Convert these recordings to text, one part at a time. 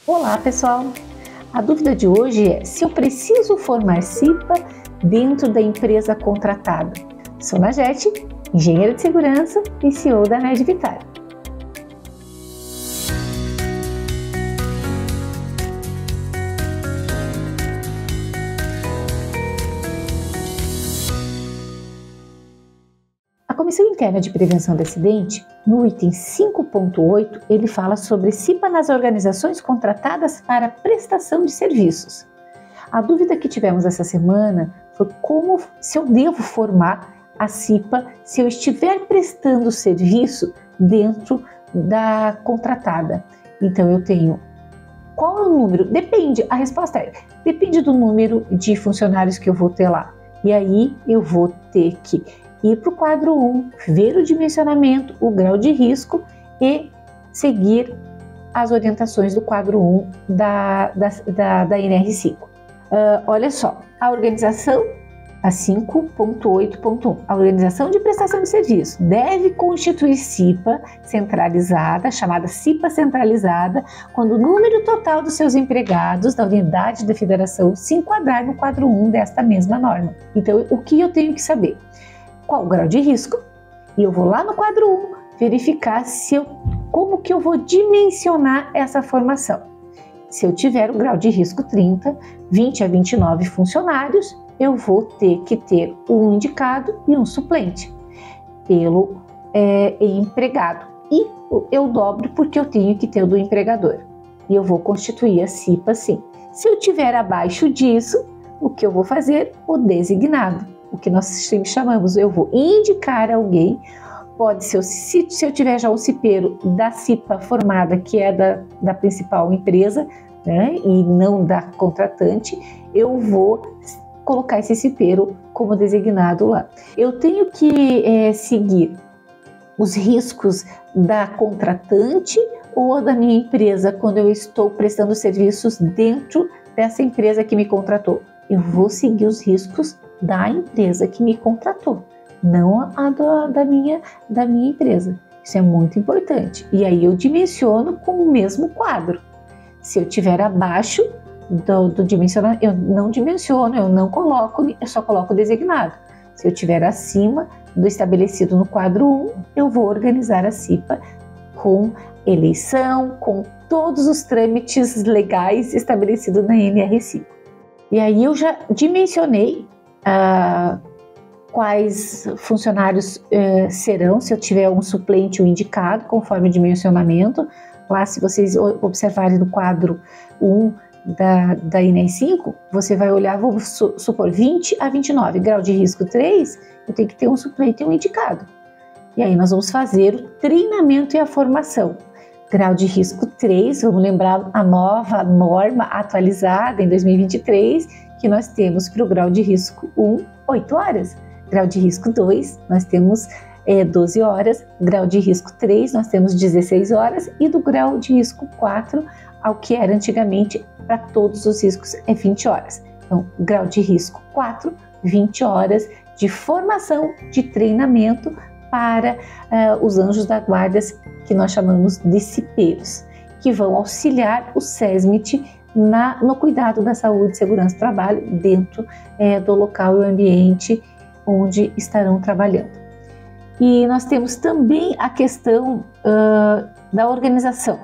Olá, pessoal! A dúvida de hoje é se eu preciso formar CIPA dentro da empresa contratada. Sou Najete, engenheira de segurança e CEO da Nerd Vitária. A Comissão Interna de Prevenção de Acidente, no item 5.8, ele fala sobre CIPA nas organizações contratadas para prestação de serviços. A dúvida que tivemos essa semana foi se eu devo formar a CIPA se eu estiver prestando serviço dentro da contratada. Então eu tenho qual é o número? Depende, a resposta depende do número de funcionários que eu vou ter lá. E aí eu vou ter que ir para o quadro 1, ver o dimensionamento, o grau de risco e seguir as orientações do quadro 1 da NR5. Olha só, a organização, a 5.8.1, a organização de prestação de serviço deve constituir CIPA centralizada, chamada CIPA centralizada, quando o número total dos seus empregados da unidade da federação se enquadrar no quadro 1 desta mesma norma. Então, o que eu tenho que saber? Qual o grau de risco? E eu vou lá no quadro 1 verificar como que eu vou dimensionar essa formação. Se eu tiver o grau de risco 30, 20 a 29 funcionários, eu vou ter que ter um indicado e um suplente pelo empregado. E eu dobro porque eu tenho que ter o do empregador. E eu vou constituir a CIPA assim. Se eu tiver abaixo disso, o que eu vou fazer? O designado. O que nós sempre chamamos, eu vou indicar alguém, pode ser, se eu tiver já um cipeiro da CIPA formada, que é da principal empresa, né, e não da contratante, eu vou colocar esse cipeiro como designado lá. Eu tenho que seguir os riscos da contratante ou da minha empresa quando eu estou prestando serviços dentro dessa empresa que me contratou. Eu vou seguir os riscos da empresa que me contratou, não a da minha empresa. Isso é muito importante. E aí eu dimensiono com o mesmo quadro. Se eu tiver abaixo do dimensionamento, eu não dimensiono, eu não coloco, eu só coloco o designado. Se eu tiver acima do estabelecido no quadro 1, eu vou organizar a CIPA com eleição, com todos os trâmites legais estabelecidos na NR5. E aí eu já dimensionei quais funcionários serão, se eu tiver um suplente ou indicado, conforme o dimensionamento. Lá, se vocês observarem no quadro 1 da NR5, você vai olhar, vamos supor, 20 a 29, grau de risco 3, eu tenho que ter um suplente e um indicado. E aí nós vamos fazer o treinamento e a formação. Grau de risco 3, vamos lembrar a nova norma atualizada em 2023, que nós temos para o grau de risco 1, 8 horas. Grau de risco 2, nós temos 12 horas. Grau de risco 3, nós temos 16 horas. E do grau de risco 4, ao que era antigamente, para todos os riscos, é 20 horas. Então, grau de risco 4, 20 horas de formação, de treinamento para os anjos da guarda, que nós chamamos de cipeiros, que vão auxiliar o SESMIT no cuidado da saúde e segurança do trabalho dentro do local e ambiente onde estarão trabalhando. E nós temos também a questão da organização.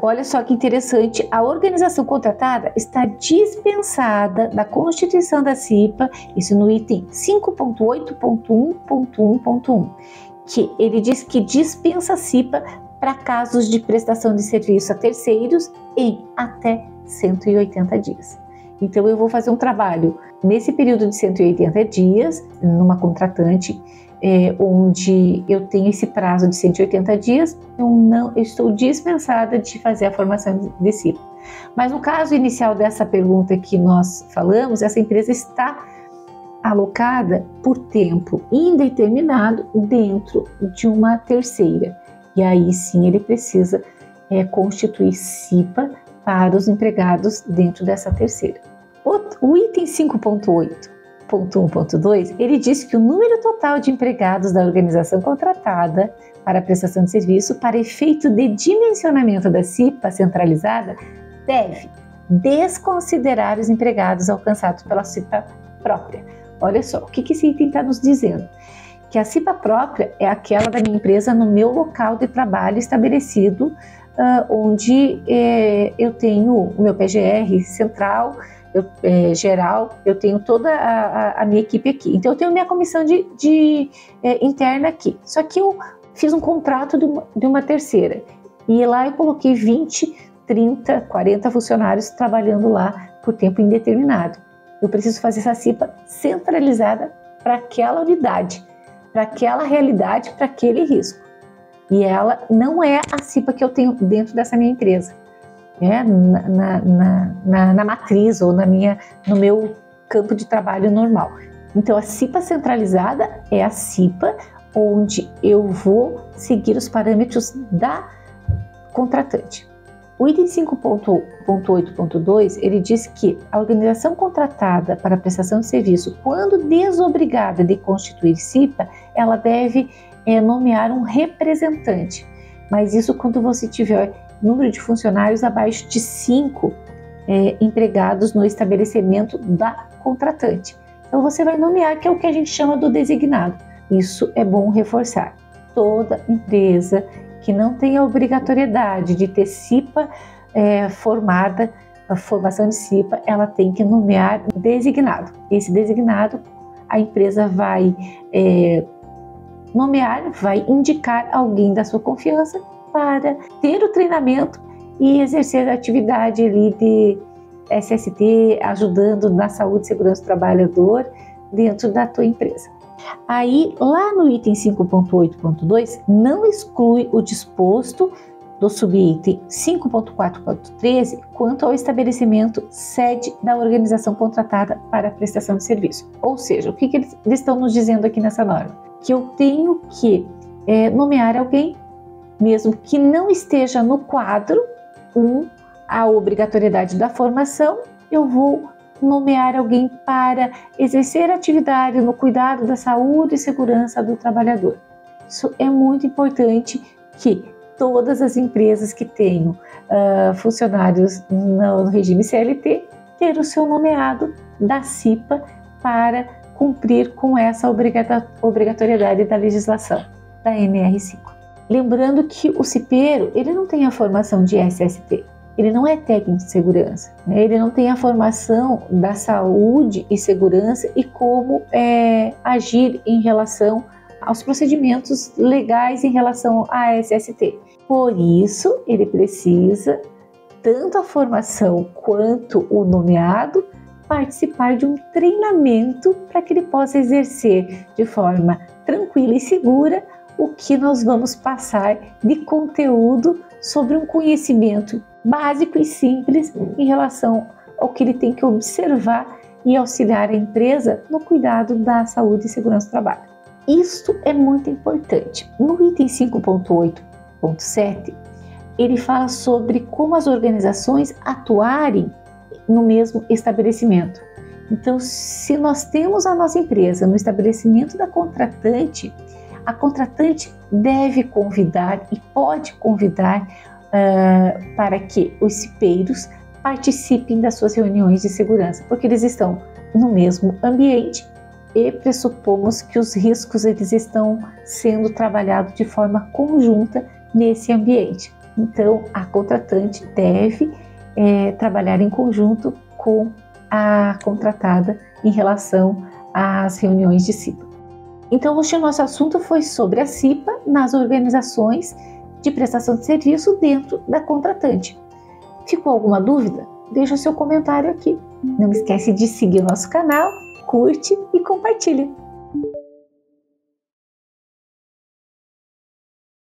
Olha só que interessante, a organização contratada está dispensada da constituição da CIPA, isso no item 5.8.1.1.1, que ele diz que dispensa a CIPA para casos de prestação de serviço a terceiros em até 180 dias. Então eu vou fazer um trabalho nesse período de 180 dias, numa contratante, onde eu tenho esse prazo de 180 dias, eu estou dispensada de fazer a formação de CIPA. Mas no caso inicial dessa pergunta que nós falamos, essa empresa está alocada por tempo indeterminado dentro de uma terceira. E aí sim ele precisa constituir CIPA para os empregados dentro dessa terceira. O item 5.8.1.2, ele diz que o número total de empregados da organização contratada para a prestação de serviço para efeito de dimensionamento da CIPA centralizada deve desconsiderar os empregados alcançados pela CIPA própria. Olha só, o que esse item está nos dizendo? Que a CIPA própria é aquela da minha empresa no meu local de trabalho estabelecido, onde eu tenho o meu PGR central, geral, eu tenho toda a minha equipe aqui. Então eu tenho minha comissão interna aqui. Só que eu fiz um contrato de uma terceira e lá eu coloquei 20, 30, 40 funcionários trabalhando lá por tempo indeterminado. Eu preciso fazer essa CIPA centralizada para aquela unidade, para aquela realidade, para aquele risco. E ela não é a CIPA que eu tenho dentro dessa minha empresa, na matriz ou no meu campo de trabalho normal. Então a CIPA centralizada é a CIPA onde eu vou seguir os parâmetros da contratante. O item 5.8.2, ele diz que a organização contratada para a prestação de serviço, quando desobrigada de constituir CIPA, ela deve nomear um representante. Mas isso quando você tiver número de funcionários abaixo de 5 empregados no estabelecimento da contratante. Então você vai nomear, que é o que a gente chama do designado. Isso é bom reforçar. Toda empresa que não tem a obrigatoriedade de ter CIPA formada, a formação de CIPA, ela tem que nomear designado. Esse designado, a empresa vai nomear, vai indicar alguém da sua confiança para ter o treinamento e exercer a atividade ali de SST, ajudando na saúde e segurança do trabalhador dentro da tua empresa. Aí, lá no item 5.8.2, não exclui o disposto do subitem 5.4.13 quanto ao estabelecimento sede da organização contratada para a prestação de serviço. Ou seja, o que eles estão nos dizendo aqui nessa norma? Que eu tenho que nomear alguém, mesmo que não esteja no quadro a obrigatoriedade da formação, eu vou nomear alguém para exercer atividade no cuidado da saúde e segurança do trabalhador. Isso é muito importante, que todas as empresas que tenham funcionários no regime CLT ter o seu nomeado da CIPA para cumprir com essa obrigatoriedade da legislação da NR5. Lembrando que o cipeiro, ele não tem a formação de SST, ele não é técnico de segurança, né? Ele não tem a formação da saúde e segurança e como agir em relação aos procedimentos legais em relação à SST. Por isso, ele precisa, tanto a formação quanto o nomeado, participar de um treinamento para que ele possa exercer de forma tranquila e segura o que nós vamos passar de conteúdo sobre um conhecimento básico e simples em relação ao que ele tem que observar e auxiliar a empresa no cuidado da saúde e segurança do trabalho. Isto é muito importante. No item 5.8.7, ele fala sobre como as organizações atuarem no mesmo estabelecimento. Então, se nós temos a nossa empresa no estabelecimento da contratante, a contratante deve convidar e pode convidar para que os cipeiros participem das suas reuniões de segurança, porque eles estão no mesmo ambiente e pressupomos que os riscos eles estão sendo trabalhados de forma conjunta nesse ambiente. Então, a contratante deve trabalhar em conjunto com a contratada em relação às reuniões de CIPA. Então, hoje o nosso assunto foi sobre a CIPA nas organizações de prestação de serviço dentro da contratante. Ficou alguma dúvida? Deixa o seu comentário aqui. Não esquece de seguir o nosso canal, curte e compartilha.